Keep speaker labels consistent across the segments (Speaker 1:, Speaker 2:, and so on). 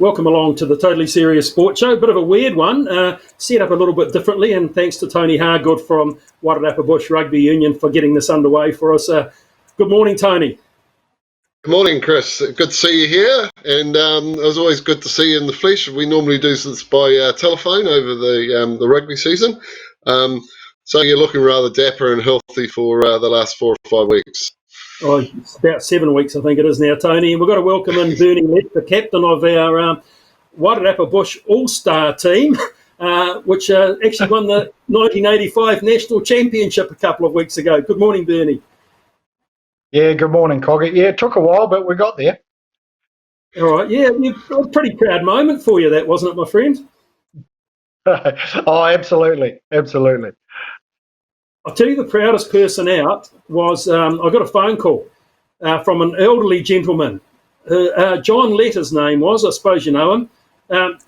Speaker 1: welcome along to the Totally Serious Sport Show. Bit of a weird one, set up a little bit differently, and thanks to Tony Hargood from Wairarapa Bush Rugby Union for getting this underway for us. Good morning, Tony.
Speaker 2: Good morning, Chris. Good to see you here, and it was always good to see you in the flesh. We normally do this by telephone over the rugby season, so you're looking rather dapper and healthy for the last 4 or 5 weeks.
Speaker 1: Oh, it's about 7 weeks, I think it is now, Tony. And we've got to welcome in Bernie Lett, the captain of our Wairarapa Bush All-Star team, which actually won the 1985 National Championship a couple of weeks ago. Good morning, Bernie.
Speaker 3: Yeah, good morning, Coggy. Yeah, it took a while, but we got there.
Speaker 1: All right, yeah, a pretty proud moment for you, that, wasn't it, my friend?
Speaker 3: Oh, absolutely, absolutely.
Speaker 1: I'll tell you, the proudest person out was I got a phone call from an elderly gentleman. John Lett, his name was. I suppose you know him.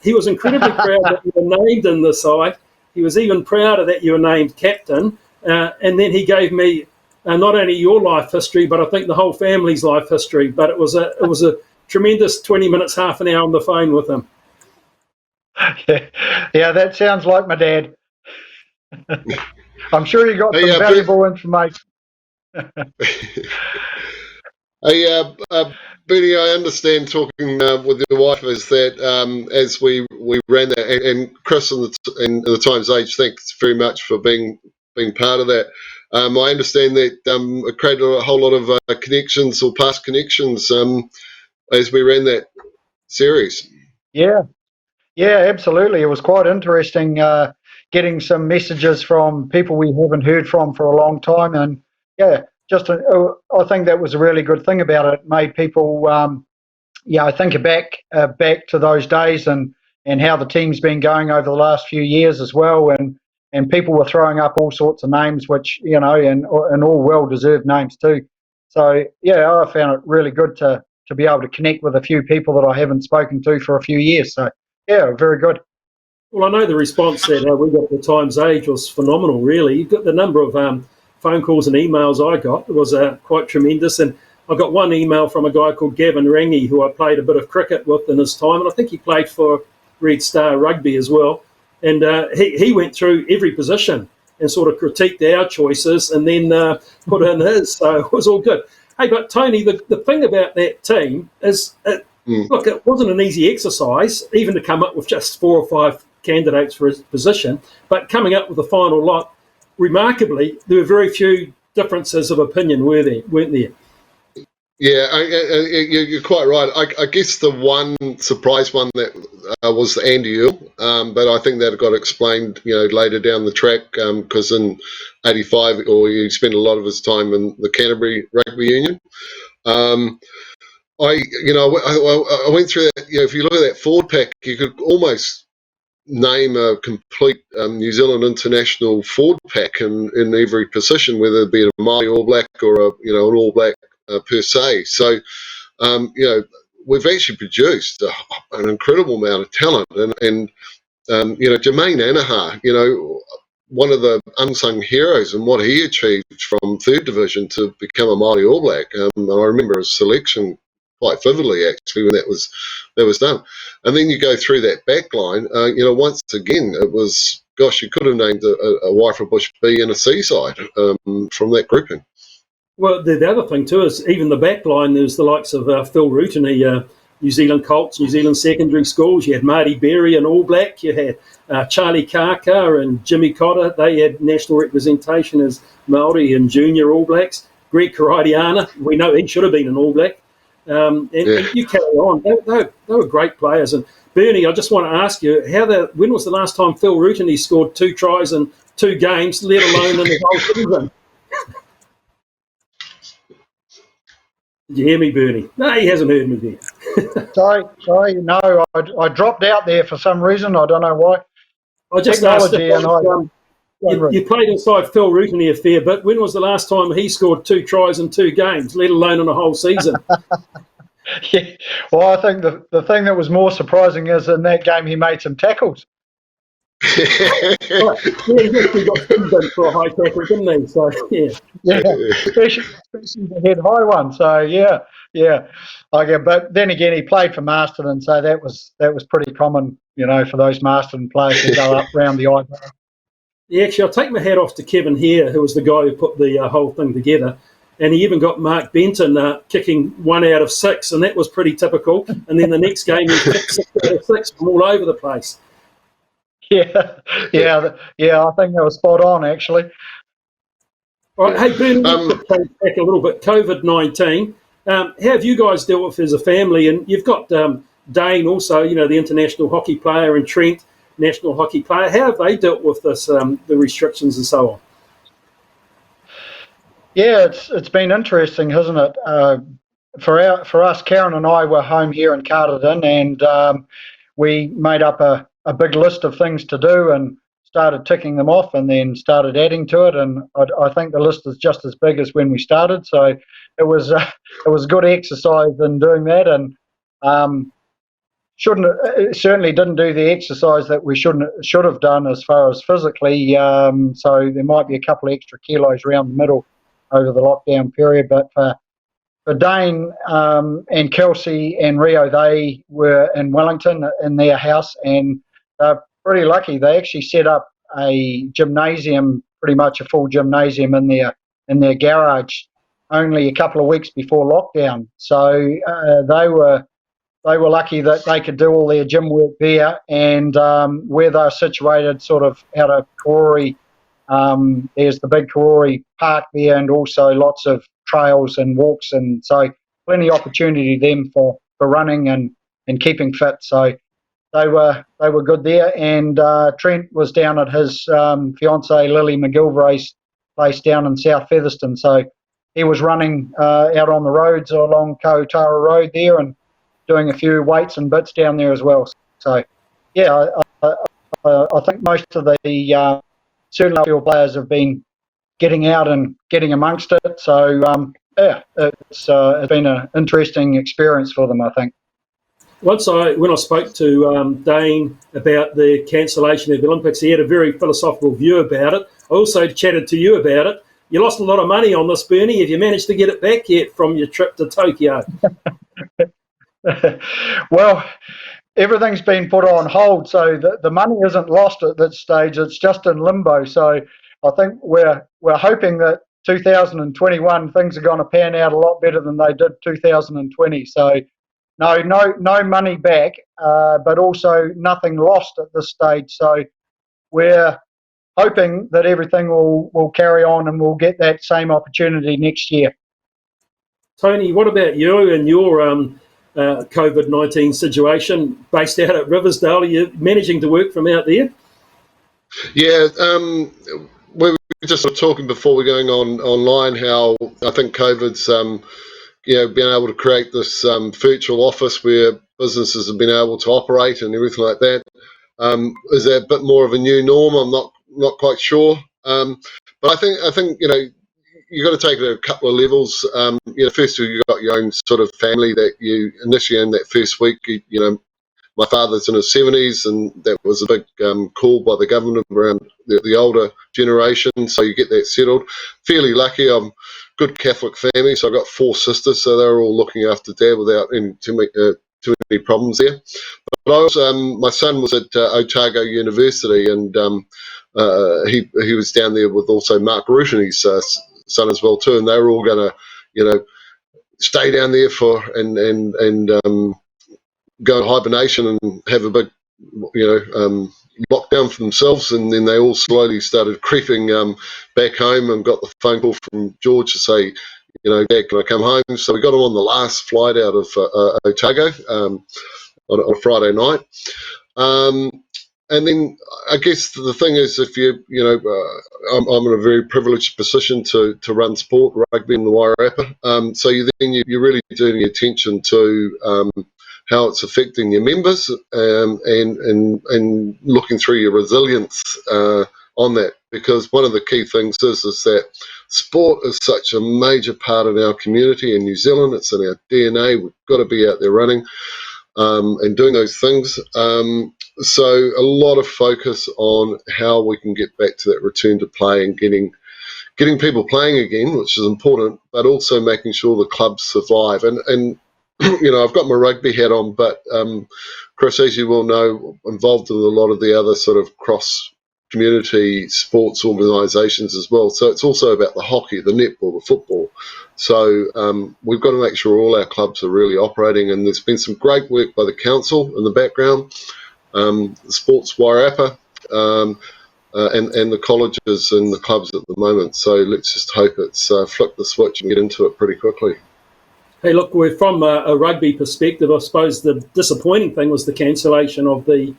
Speaker 1: He was incredibly proud that you were named in the side. He was even prouder that you were named captain. And then he gave me not only your life history, but I think the whole family's life history. But it was a tremendous 20 minutes, half an hour on the phone with him.
Speaker 3: Yeah, that sounds like my dad. I'm sure you got some valuable information.
Speaker 2: Hey, Bernie, I understand talking with your wife is that as we ran that, and Chris and the Times Age, thanks very much for being part of that. I understand that it created a whole lot of connections or past connections as we ran that series.
Speaker 3: Yeah, absolutely. It was quite interesting getting some messages from people we haven't heard from for a long time, and yeah, I think that was a really good thing about it. It made people, think back to those days and how the team's been going over the last few years as well, and people were throwing up all sorts of names, which and all well-deserved names too. So yeah, I found it really good to be able to connect with a few people that I haven't spoken to for a few years. So yeah, very good.
Speaker 1: Well, I know the response that we got the Times Age was phenomenal, really. You've got the number of phone calls and emails I got. It was quite tremendous. And I got one email from a guy called Gavin Rangi, who I played a bit of cricket with in his time. And I think he played for Red Star Rugby as well. And he went through every position and sort of critiqued our choices and then put in his. So it was all good. Hey, but Tony, the thing about that team is, look, it wasn't an easy exercise, even to come up with just 4 or 5 candidates for his position, but coming up with the final lot, remarkably, there were very few differences of opinion, weren't there?
Speaker 2: Yeah, you're quite right. I guess the one surprise one that was Andy Earl, but I think that got explained, later down the track because in '85, he spent a lot of his time in the Canterbury Rugby Union. I went through that. If you look at that forward pack, you could almost name a complete New Zealand international forward pack in every position, whether it be a Māori All Black or an All Black per se. So we've actually produced an incredible amount of talent, and Jermaine Anaha, one of the unsung heroes and what he achieved from 3rd division to become a Māori All Black. I remember his selection quite vividly, actually, when that was done. And then you go through that back line, once again, it was, gosh, you could have named a Wairarapa Bush B and a Seaside from that grouping.
Speaker 1: Well, the other thing too is even the back line, there's the likes of Phil Rooteny, New Zealand Colts, New Zealand secondary schools. You had Marty Berry and All Black. You had Charlie Kaka and Jimmy Cotter. They had national representation as Māori and junior All Blacks. Greg Karaidiana, we know he should have been an All Black. And you carry on. They were great players. And Bernie, I just want to ask you, when was the last time Phil Rooteny scored 2 tries in 2 games, let alone in the whole season? Did you hear me, Bernie? No, he hasn't heard me there.
Speaker 3: Sorry. No, I dropped out there for some reason. I don't know why.
Speaker 1: I just asked you played inside Phil Rooteny a fair bit. When was the last time he scored 2 tries in 2 games, let alone in a whole season?
Speaker 3: Yeah. Well, I think the thing that was more surprising is in that game he made some tackles.
Speaker 1: But yeah, he actually got sin bin for a high tackle, didn't he? So yeah.
Speaker 3: Yeah, especially the head high one. So yeah. Okay, but then again, he played for Masterton, so that was pretty common, for those Masterton players to go up round the eyebrow.
Speaker 1: Yeah, actually, I'll take my hat off to Kevin here, who was the guy who put the whole thing together. And he even got Mark Benton kicking 1 out of 6, and that was pretty typical. And then the next game, he kicked 6 out of 6 from all over the place.
Speaker 3: Yeah. I think that was spot on, actually.
Speaker 1: All right, hey, Bernie, let's change back a little bit. COVID-19, how have you guys dealt with as a family? And you've got Dane also, the international hockey player, and Trent, national hockey player. How have they dealt with this, the restrictions and so on?
Speaker 3: Yeah, it's been interesting, hasn't it? For us, Karen and I were home here in Carterton, and we made up a big list of things to do and started ticking them off, and then started adding to it. And I think the list is just as big as when we started. So it was good exercise in doing that, and certainly didn't do the exercise that we should have done as far as physically. So there might be a couple of extra kilos around the middle over the lockdown period. But for Dane and Kelsey and Rio, they were in Wellington in their house, and they're pretty lucky. They actually set up a gymnasium, pretty much a full gymnasium in their garage, only a couple of weeks before lockdown. So they were lucky that they could do all their gym work there, and where they're situated, sort of out of Karori. There's the big Karori Park there, and also lots of trails and walks, and so plenty of opportunity them for running and keeping fit. So they were good there. And Trent was down at his fiancée Lily McGilvary's place down in South Featherston. So he was running out on the roads along Koutara Road there, and doing a few weights and bits down there as well. So yeah, I think most of the certainly field players have been getting out and getting amongst it. So it's been an interesting experience for them, I think.
Speaker 1: When I spoke to Dane about the cancellation of the Olympics, he had a very philosophical view about it. I also chatted to you about it. You lost a lot of money on this, Bernie. Have you managed to get it back yet from your trip to Tokyo?
Speaker 3: Well, everything's been put on hold, so the money isn't lost at this stage. It's just in limbo. So I think we're hoping that 2021 things are going to pan out a lot better than they did 2020. So no money back, but also nothing lost at this stage. So we're hoping that everything will carry on, and we'll get that same opportunity next year.
Speaker 1: Tony, what about you and your COVID-19 situation based out at Riversdale? Are you managing to work from out there?
Speaker 2: Yeah, we were just sort of talking before we're going online how I think COVID's been able to create this virtual office where businesses have been able to operate and everything like that. Is that a bit more of a new norm? I'm not quite sure. But I think you've got to take it at a couple of levels. First of all, you've got your own sort of family that you initially in that first week. My father's in his 70s, and that was a big call by the government around the older generation, so you get that settled. Fairly lucky, I'm good Catholic family, so I've got 4 sisters, so they're all looking after Dad without any too many problems there. But I also, my son was at Otago University, and he was down there with also Mark Rutini's son as well too, and they were all going to, stay down there and go in hibernation and have a big, lockdown for themselves. And then they all slowly started creeping back home, and got the phone call from George to say, Dad, can I come home? So we got him on the last flight out of Otago on a Friday night. And then I guess the thing is, if I'm in a very privileged position to run sport, rugby in the Wairarapa. So you're really doing attention to how it's affecting your members, and looking through your resilience on that. Because one of the key things is that sport is such a major part of our community in New Zealand. It's in our DNA. We've got to be out there running and doing those things. So a lot of focus on how we can get back to that return to play and getting people playing again, which is important, but also making sure the clubs survive. And I've got my rugby hat on, but Chris, as you will know, involved in a lot of the other sort of cross-community sports organisations as well. So it's also about the hockey, the netball, the football. So we've got to make sure all our clubs are really operating, and there's been some great work by the council in the background, the Sports Wairarapa, and the colleges and the clubs at the moment. So let's just hope it's flip the switch and get into it pretty quickly.
Speaker 1: Hey, look, we're from a rugby perspective. I suppose the disappointing thing was the cancellation of the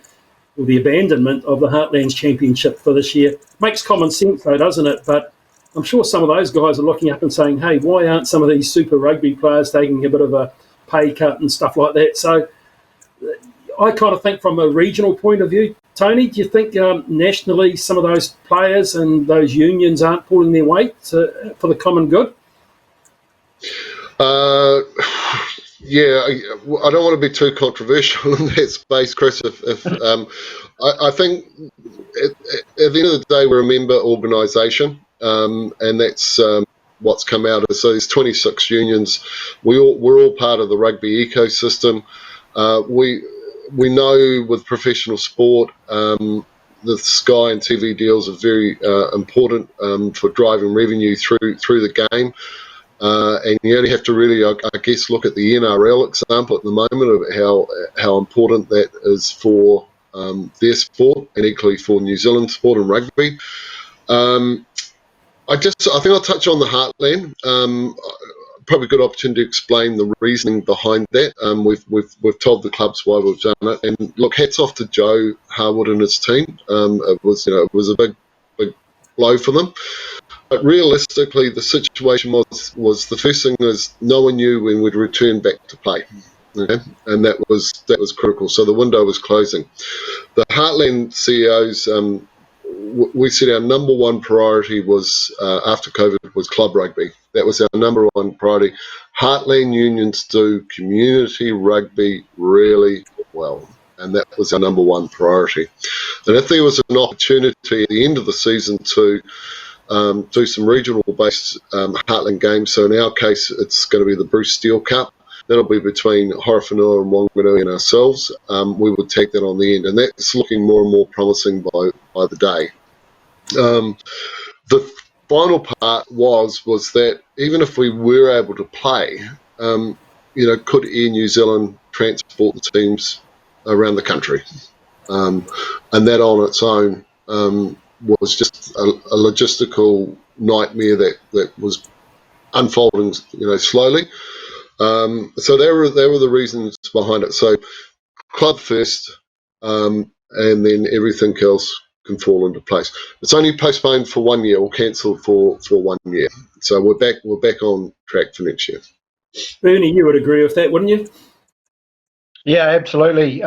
Speaker 1: abandonment of the Heartlands Championship for this year. Makes common sense, though, doesn't it? But I'm sure some of those guys are looking up and saying, hey, why aren't some of these Super Rugby players taking a bit of a pay cut and stuff like that? So I kind of think from a regional point of view, Tony, do you think nationally some of those players and those unions aren't pulling their weight for the common good?
Speaker 2: Yeah, I don't want to be too controversial in that space, Chris. I think at the end of the day, we're a member organisation, and that's what's come out of. So there's 26 unions. We're all part of the rugby ecosystem. We know with professional sport, the Sky and TV deals are very important for driving revenue through the game. And you only have to really, I guess, look at the NRL example at the moment of how important that is for their sport and equally for New Zealand sport and rugby. I think I'll touch on the Heartland. Probably a good opportunity to explain the reasoning behind that. We've told the clubs why we've done it, and look, hats off to Joe Harwood and his team. It was a big blow for them. But realistically, the situation was the first thing is no one knew when we'd return back to play, okay? And that was critical. So the window was closing. The Heartland CEOs, we said our number one priority was after COVID was club rugby. That was our number one priority. Heartland unions do community rugby really well, and that was our number one priority. And if there was an opportunity at the end of the season to do some regional-based Heartland games. So in our case, it's going to be the Bruce Steele Cup. That'll be between Horowhenua and Wanganui and ourselves. We would take that on the end, and that's looking more and more promising by the day. The final part was that even if we were able to play, could Air New Zealand transport the teams around the country? And that on its own was just a logistical nightmare that was unfolding, slowly. So they were the reasons behind it. So club first, and then everything else can fall into place. It's only postponed for 1 year or cancelled for 1 year. So we're back on track for next year.
Speaker 1: Bernie, you would agree with that, wouldn't you?
Speaker 3: Yeah, absolutely.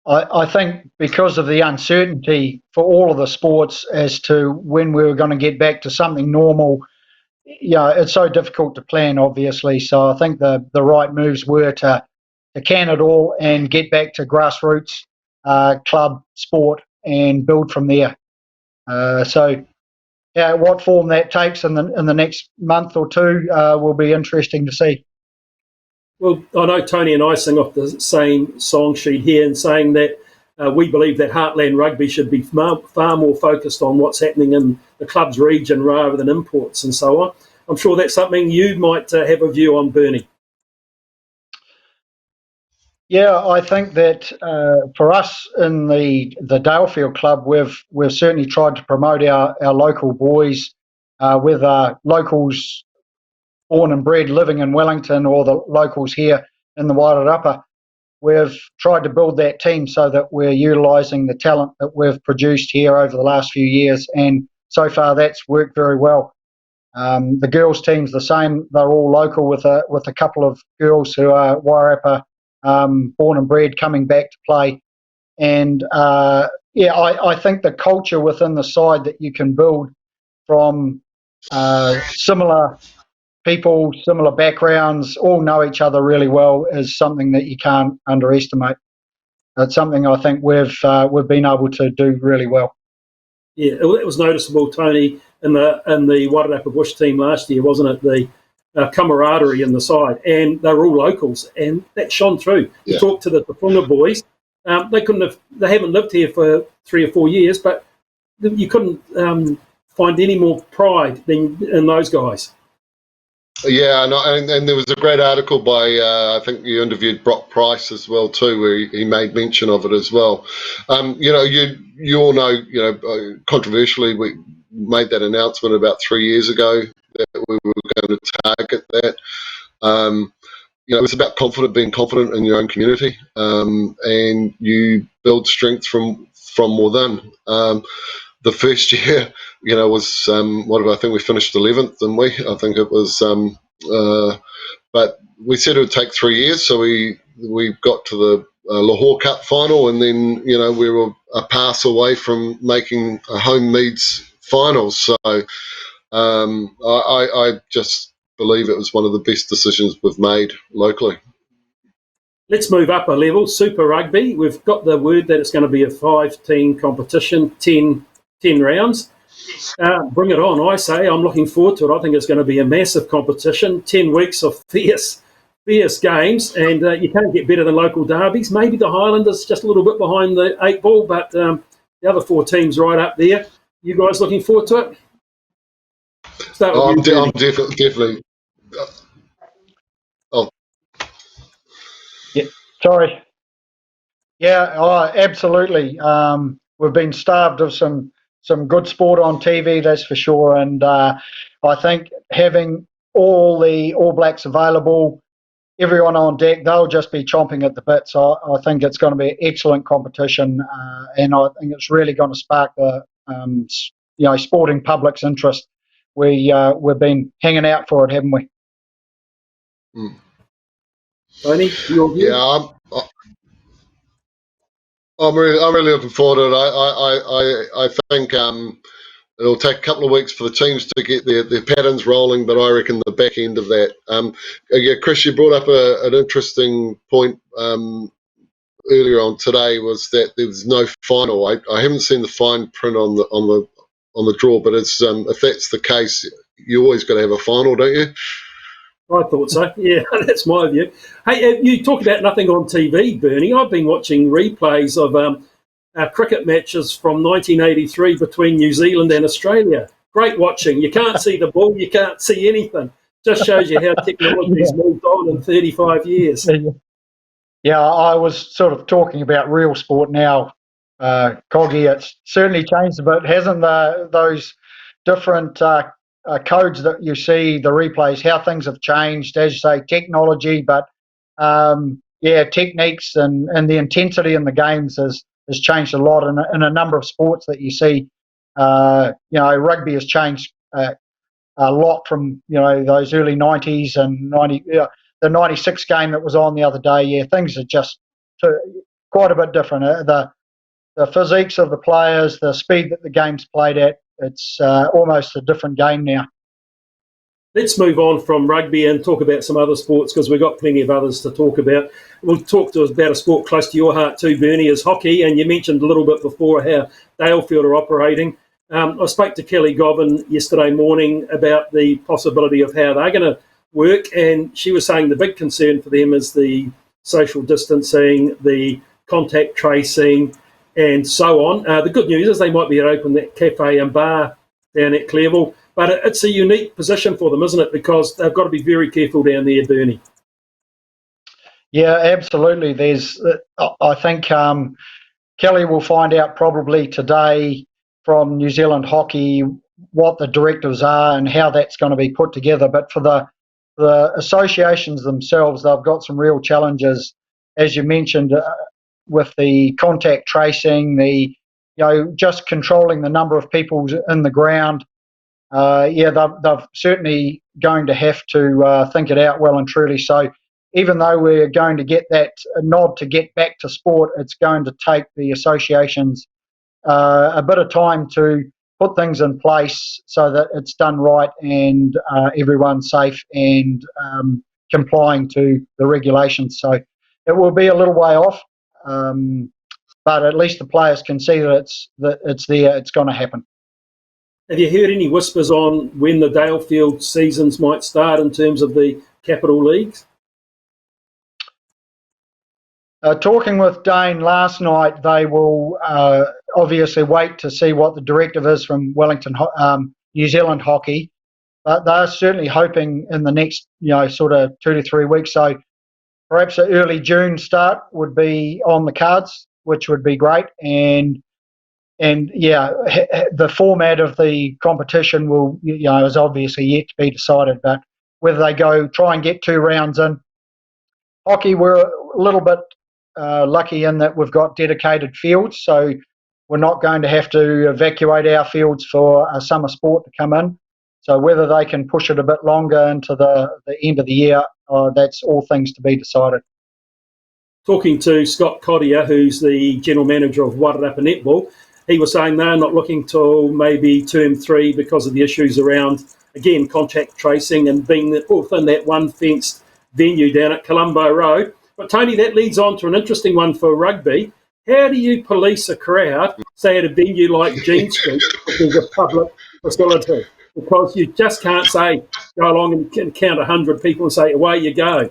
Speaker 3: I think because of the uncertainty for all of the sports as to when we were going to get back to something normal, it's so difficult to plan, obviously. So I think the right moves were to can it all and get back to grassroots club sport and build from there. What form that takes in the next month or two will be interesting to see.
Speaker 1: Well, I know Tony and I sing off the same song sheet here and saying that we believe that Heartland Rugby should be far more focused on what's happening in the club's region rather than imports and so on. I'm sure that's something you might have a view on, Bernie.
Speaker 3: Yeah, I think that for us in the Dalefield Club, we've certainly tried to promote our local boys, whether locals born and bred living in Wellington or the locals here in the Wairarapa. We've tried to build that team so that we're utilising the talent that we've produced here over the last few years, and so far that's worked very well. The girls' team's the same; they're all local, with a couple of girls who are Wairarapa born and bred coming back to play. And I think the culture within the side that you can build from similar people, similar backgrounds, all know each other really well is something that you can't underestimate. it's something I think we've been able to do really well.
Speaker 1: Yeah, it was noticeable, Tony, in the Wairarapa Bush team last year, wasn't it? The camaraderie in the side, and they were all locals, and that shone through.
Speaker 2: Yeah.
Speaker 1: You talk to the Tapunga boys; they haven't lived here for 3 or 4 years, but you couldn't find any more pride than in those guys.
Speaker 2: Yeah, and there was a great article by I think you interviewed Brock Price as well too, where he made mention of it as well. You all know, controversially we made that announcement about 3 years ago that we were going to target that. It's about being confident in your own community, and you build strength from within. The first year, was I think we finished 11th, didn't we? I think it was, but we said it would take 3 years, so we got to the Lahore Cup final, and then we were a pass away from making a home meets finals. So I just believe it was one of the best decisions we've made locally.
Speaker 1: Let's move up a level. Super Rugby. We've got the word that it's going to be a 5-team competition, 10 rounds. Bring it on, I say. I'm looking forward to it. I think it's going to be a massive competition, 10 weeks of fierce games, and you can't get better than local derbies. Maybe the Highlanders just a little bit behind the 8 ball, but the other 4 teams right up there. You guys looking forward to it?
Speaker 2: I'm definitely.
Speaker 3: Yeah, sorry. Yeah, absolutely. We've been starved of some good sport on TV, that's for sure. And I think having all the All Blacks available, everyone on deck, they'll just be chomping at the bit. So I think it's going to be an excellent competition, and I think it's really going to spark the sporting public's interest. We've been hanging out for it, haven't we?
Speaker 1: Tony, your view?
Speaker 2: Yeah, I'm really looking forward to it. I think it'll take a couple of weeks for the teams to get their patterns rolling, but I reckon the back end of that. Chris, you brought up an interesting point earlier on today, was that there was no final. I haven't seen the fine print on the draw, but it's if that's the case, you always got to have a final, don't you?
Speaker 1: I thought so. Yeah, that's my view. Hey, you talk about nothing on TV, Bernie. I've been watching replays of cricket matches from 1983 between New Zealand and Australia. Great watching. You can't see the ball. You can't see anything. Just shows you how technology's moved on in 35 years.
Speaker 3: Yeah, I was sort of talking about real sport now, Coggy. It's certainly changed a bit, hasn't those different codes that you see, the replays, how things have changed, as you say, technology, but techniques and the intensity in the games has changed a lot in a number of sports that you see. Rugby has changed a lot from those early 90s and the 96 game that was on the other day. Yeah, things are just quite a bit different. The physiques of the players, the speed that the game's played at, it's almost a different game now.
Speaker 1: Let's move on from rugby and talk about some other sports, because we've got plenty of others to talk about. We'll talk about a sport close to your heart too, Bernie, is hockey, and you mentioned a little bit before how Dalefield are operating. I spoke to Kelly Govan yesterday morning about the possibility of how they're going to work, and she was saying the big concern for them is the social distancing, the contact tracing, and so on. The good news is they might be able to open that cafe and bar down at Clearville, but it's a unique position for them, isn't it? Because they've got to be very careful down there, Bernie.
Speaker 3: Yeah, absolutely. I think Kelly will find out probably today from New Zealand Hockey what the directives are and how that's going to be put together. But for the associations themselves, they've got some real challenges, as you mentioned, with the contact tracing, just controlling the number of people in the ground. They're certainly going to have to think it out well and truly. So even though we're going to get that nod to get back to sport, it's going to take the associations a bit of time to put things in place so that it's done right and everyone's safe and complying to the regulations. So it will be a little way off. but at least the players can see that it's there, it's going to happen.
Speaker 1: Have you heard any whispers on when the Dalefield seasons might start in terms of the capital leagues?
Speaker 3: Talking with Dane last night, they will obviously wait to see what the directive is from New Zealand Hockey, but they're certainly hoping in the next, sort of 2 to 3 weeks. So perhaps an early June start would be on the cards, which would be great. And yeah, the format of the competition will, is obviously yet to be decided. But whether they try and get 2 rounds in. Hockey, we're a little bit lucky in that we've got dedicated fields, so we're not going to have to evacuate our fields for a summer sport to come in. So whether they can push it a bit longer into the end of the year, that's all things to be decided.
Speaker 1: Talking to Scott Cottier, who's the general manager of Wairarapa Netball, he was saying they're not looking till maybe term 3 because of the issues around, again, contact tracing and being within that one fenced venue down at Colombo Road. But Tony, that leads on to an interesting one for rugby. How do you police a crowd, say at a venue like Jean Street, which is a public facility? Because you just can't say, go along and count 100 people and say, away you go.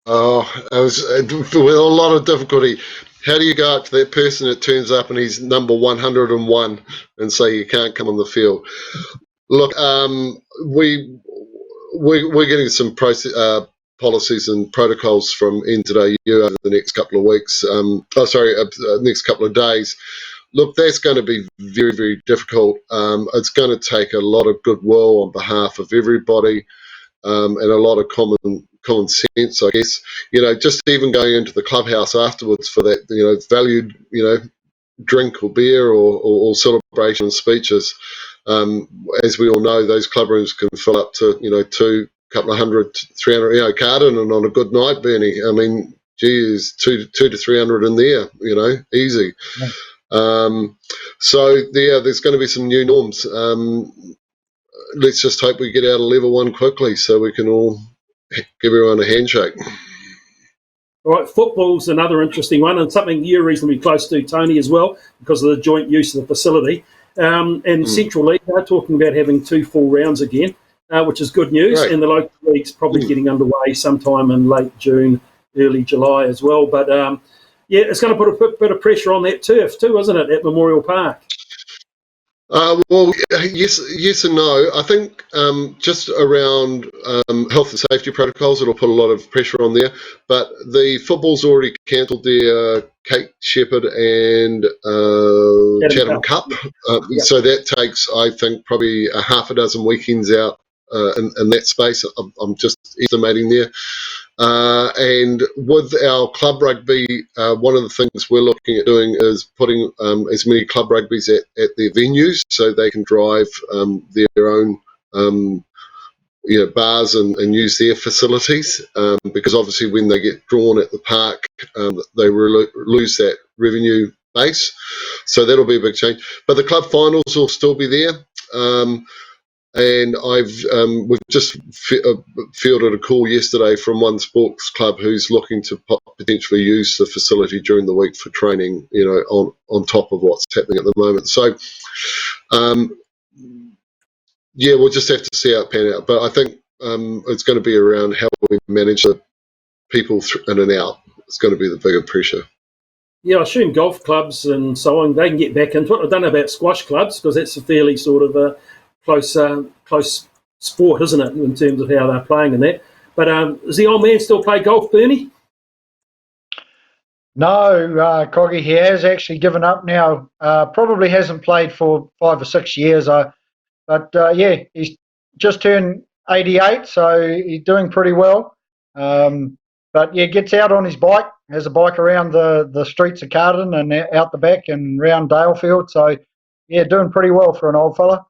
Speaker 2: Oh, it was with a lot of difficulty. How do you go up to that person that turns up and he's number 101 and say you can't come on the field? Look, we're getting some policies and protocols from NZAU over the next couple of weeks. Next couple of days. Look, that's going to be very, very difficult. It's going to take a lot of goodwill on behalf of everybody, and a lot of common sense, I guess. Just even going into the clubhouse afterwards for that, valued, drink or beer or celebration speeches. As we all know, those club rooms can fill up to, couple of 100, 300, Carden, and on a good night, Bernie. I mean, geez, 2 to 300 in there, easy. Yeah. There's going to be some new norms. Let's just hope we get out of level 1 quickly so we can all give everyone a handshake.
Speaker 1: All right, football's another interesting one, and something you're reasonably close to, Tony, as well, because of the joint use of the facility. And Central League, they're talking about having 2 full rounds again, which is good news. Right. And the local league's probably getting underway sometime in late June, early July as well. But, it's going to put a bit of pressure on that turf too, isn't it, at Memorial Park?
Speaker 2: Well, yes and no. I think just around health and safety protocols, it'll put a lot of pressure on there. But the football's already cancelled their Kate Shepherd and Chatham Cup. So that takes, I think, probably a half a dozen weekends out in that space. I'm just estimating there. And with our club rugby, one of the things we're looking at doing is putting as many club rugbies at their venues so they can drive their own bars and use their facilities, because obviously when they get drawn at the park, they lose that revenue base. So that'll be a big change. But the club finals will still be there. And we've just fielded a call yesterday from one sports club who's looking to potentially use the facility during the week for training, on top of what's happening at the moment. So, we'll just have to see how it pan out. But I think it's going to be around how we manage the people in and out. It's going to be the bigger pressure.
Speaker 1: Yeah, I assume golf clubs and so on, they can get back into it. I don't know about squash clubs because that's a fairly sort of close sport, isn't it, in terms of how they're playing and that. But does the old man still play golf, Bernie?
Speaker 3: No, Coggy, he has actually given up now. Probably hasn't played for 5 or 6 years. He's just turned 88, so he's doing pretty well. Gets out on his bike, has a bike around the streets of Carden and out the back and round Dalefield. So, doing pretty well for an old fella.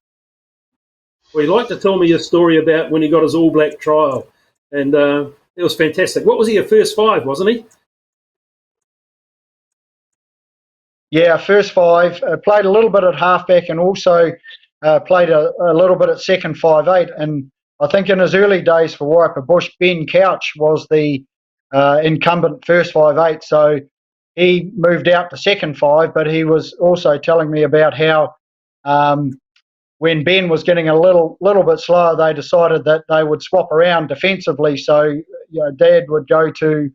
Speaker 1: Well, he'd like to tell me a story about when he got his All Black trial, and it was fantastic. What was he, a first 5, wasn't he?
Speaker 3: Yeah, first 5. Played a little bit at halfback and also played a little bit at second 5'8". And I think in his early days for Wairarapa Bush, Ben Couch was the incumbent first 5'8". So he moved out to second five, but he was also telling me about how when Ben was getting a little bit slower, they decided that they would swap around defensively. So Dad would go to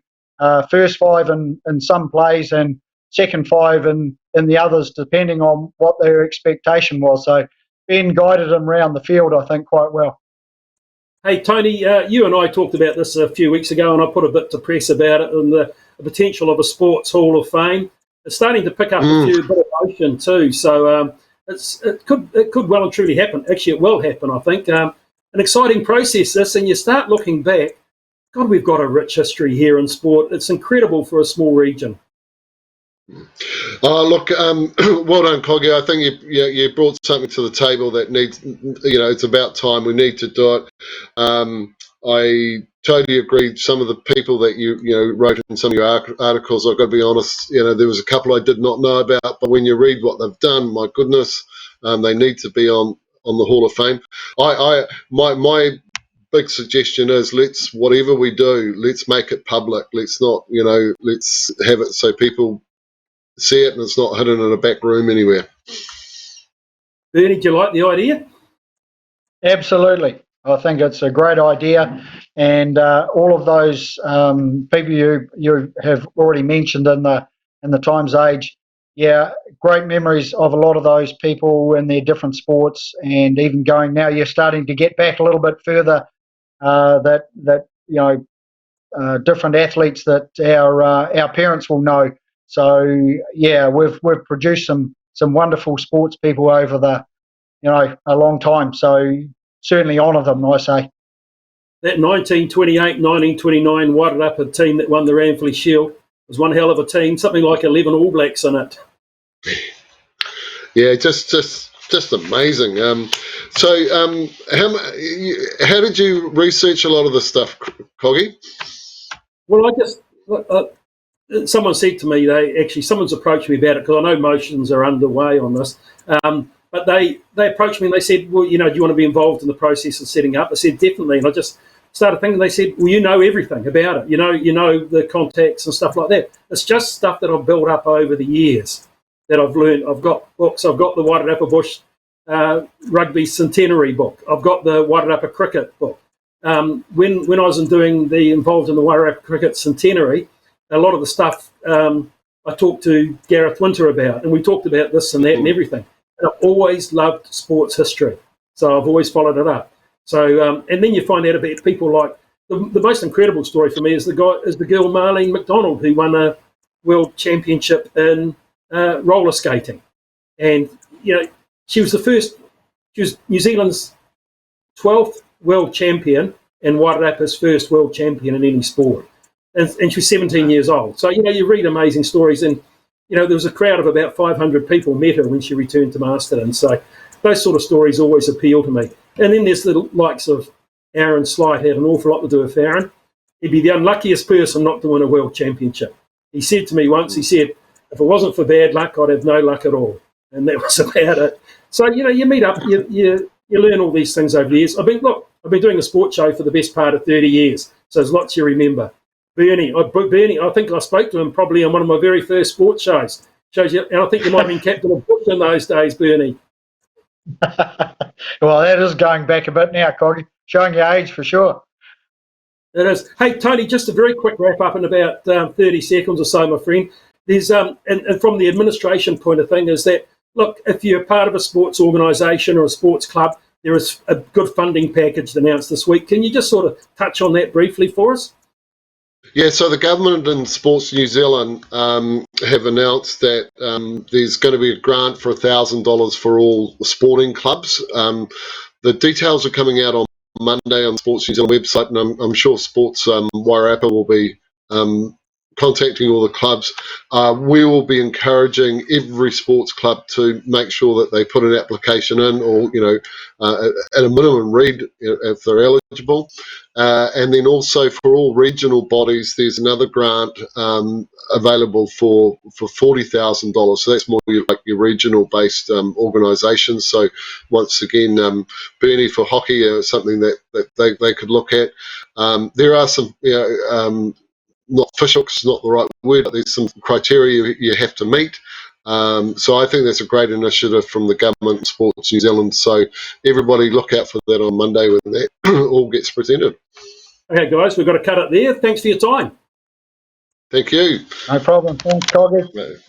Speaker 3: first five in some plays and second five in the others, depending on what their expectation was. So Ben guided him around the field, I think, quite well.
Speaker 1: Hey, Tony, you and I talked about this a few weeks ago, and I put a bit to press about it and the potential of a sports hall of fame. It's starting to pick up a few bit of motion too. So it could well and truly happen. Actually, it will happen, I think. An exciting process, this, and you start looking back. God, we've got a rich history here in sport. It's incredible for a small region.
Speaker 2: Look, well done, Coggy. I think you brought something to the table that needs, it's about time. We need to do it. I totally agree. Some of the people that you wrote in some of your articles, I've got to be honest, there was a couple I did not know about, but when you read what they've done, my goodness, they need to be on the Hall of Fame. My big suggestion is, whatever we do, let's make it public. Let's not, let's have it so people see it and it's not hidden in a back room anywhere.
Speaker 1: Bernie, do you like the idea?
Speaker 3: Absolutely. I think it's a great idea, and all of those people you have already mentioned in the Times Age, great memories of a lot of those people in their different sports, and even going now, you're starting to get back a little bit further. Different athletes that our parents will know. So we've produced some wonderful sports people over a long time. So certainly honour them, I say.
Speaker 1: That 1928-1929 Wairarapa team that won the Ramfley Shield was one hell of a team. Something like 11 All Blacks in it.
Speaker 2: Yeah, just amazing. How did you research a lot of this stuff, Coggy?
Speaker 1: Well, someone said to me, someone's approached me about it because I know motions are underway on this. But they approached me and they said, well, do you want to be involved in the process of setting up? I said, definitely. And I just started thinking, they said, well, you know everything about it. You know the contacts and stuff like that. It's just stuff that I've built up over the years that I've learned. I've got books. I've got the Wairarapa Bush Rugby Centenary book. I've got the Wairarapa Cricket book. When I was involved in the Wairarapa Cricket Centenary, a lot of the stuff I talked to Gareth Winter about, and we talked about this and that and everything. And I've always loved sports history, so I've always followed it up. So, and then you find out about people like the most incredible story for me is the girl Marlene McDonald, who won a world championship in roller skating, and she was New Zealand's 12th world champion and Wairarapa's first world champion in any sport, and she was 17 years old. So you read amazing stories, and there was a crowd of about 500 people met her when she returned to Masterton. So those sort of stories always appeal to me. And then there's the likes of Aaron Slight. Had an awful lot to do with Aaron. He'd be the unluckiest person not to win a world championship. He said to me once, he said, if it wasn't for bad luck, I'd have no luck at all. And that was about it. So, you meet up, you learn all these things over the years. I've been doing a sports show for the best part of 30 years. So there's lots you remember. Bernie, I think I spoke to him probably on one of my very first sports shows. Shows you, and I think you might have been captain of Bush in those days, Bernie.
Speaker 3: Well, that is going back a bit now, Coggy. Showing your age for sure.
Speaker 1: It is. Hey, Tony, just a very quick wrap up in about 30 seconds or so, my friend. There's and from the administration point of thing is that, look, if you're part of a sports organisation or a sports club, there is a good funding package announced this week. Can you just sort of touch on that briefly for us?
Speaker 2: Yeah, so the government and Sports New Zealand have announced that there's going to be a grant for $1,000 for all sporting clubs. The details are coming out on Monday on the Sports New Zealand website, and I'm sure Sports Wairarapa will be contacting all the clubs. We will be encouraging every sports club to make sure that they put an application in, or at a minimum read if they're eligible. And then also for all regional bodies, there's another grant available for $40,000. So that's more like your regional-based organisations. So once again, Bernie, for hockey, something that they could look at. There are some not fish hooks is not the right word, but there's some criteria you have to meet. So I think that's a great initiative from the government and Sports New Zealand. So everybody look out for that on Monday when that all gets presented.
Speaker 1: Okay, guys, we've got to cut it there. Thanks for your time.
Speaker 2: Thank you.
Speaker 3: No problem. Thanks, Coggy.